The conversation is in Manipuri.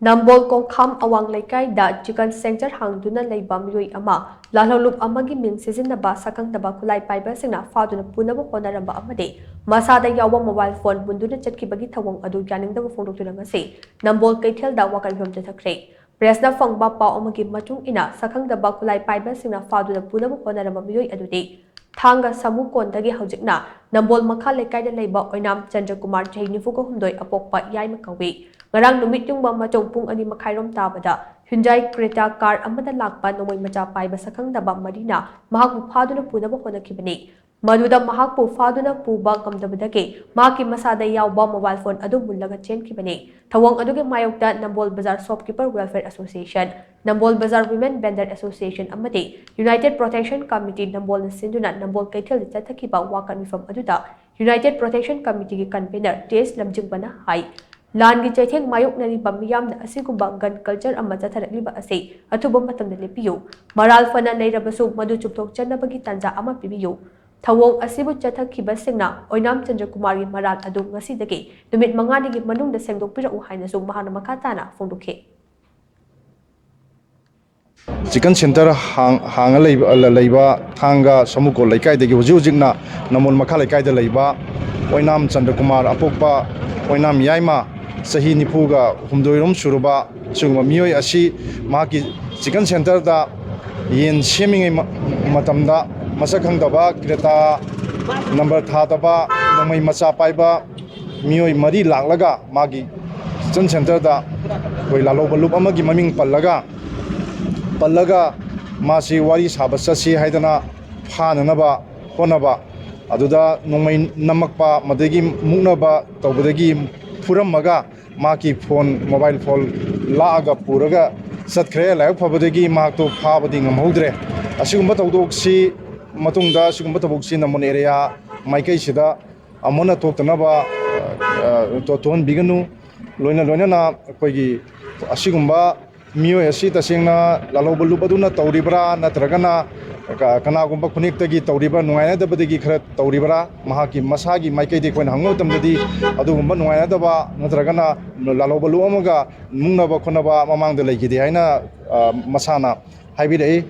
Nambol Kongkham Awang Laikai da Chicken Center Hangduna Leiba Miyoi Ama Lalolup Amagi Ming Sizinaba Sakangdaba Kulai Paiba Singna Faduna Punaba Honaramba Amade Masada Yawa mobile phone Bunduna Chatkibagi Tawang Adu Yaning the Fondurangase Nambol Kaitel da Wakan from Jatakre Presna Fangba Pa Omagi Matung Ina Sakangdaba Kulai Paiba Singna Faduna Punaba Honaramba Miyoi Adude Thanga Samu Kondagi Haujikna Nambol Makha Laikai da Leiba Oinam Chandra Kumar Jai Nifuko Humdoi Apokpa Yai Makawi Ngarang numit yung mamachong pung ani makhairom tabada Hyundai Creta car amada lakpa nomoi macha paiba sakangdaba marina mahakpu phaduna punaba honakibani maduda mahakpu phaduna puba kamdabadage mahaki masada yawba mobile phone adu mullaga chenkibani thawang aduge mayokta Nambol Bazaar Shopkeeper Welfare Association Nambol Bazaar Women Vendor Association amade United Protection Committee Nambol sinduna Nambol Kaithel chathakiba wakan mifam aduda United Protection Committee gi convener TS Lamjingbana hai Lan gi chaitheng mayok nari bamiyam na asigumba gun culture amma chatharakliba ase athuba matamda lepiyu maral fana leirabasu madu chupthok chanabagi tanja ama pibiyu thawong asibu chathakhiba singna Oinam Chandra Kumari maral adu ngasi dage numit manga digi manung da sengdokpira u haina su mahana makatana fongdokhe Chicken Center hang leiba thanga samuko laikai dagi hujikna namol makha laikai da leiba Oinam Chandra Kumar apokpa Oinam yaima Sahi Nipuga Humdoirum Suruba Sungma Mioi Asi Maki Chicken Center da Yen Shaming Matamda Masakang Daba Kreta number Tataba Namai Masa Paiba Mioi Mari Langlaga Magi Chicken Center da Lalo Balup Amagi Maming Palaga Masi Wari Sabasasi Haidana Hananaba Honaba Aduda Nomai Namakpa Madagi Munaba Tobadagi Purammaga Maki phone mobile phone laaga puraga satkre layak phabadagi makto phabadi ngamhodre asigumba tawdoksi matungda asigumba taboksi namon area maikai sida amona toktanaba ton biganu loina na koigi asigumba miyo asi tasengna lalobulu baduna tawribra natragana kanagumba kuniktagi tawriba nungaina dabadagi khara tawribra mahaki masagi maikai de koina hango tamdadi adugumba nungaina daba natragana lalobalu amaga mungnaba khonaba mamangda leigidi haina masana haibirei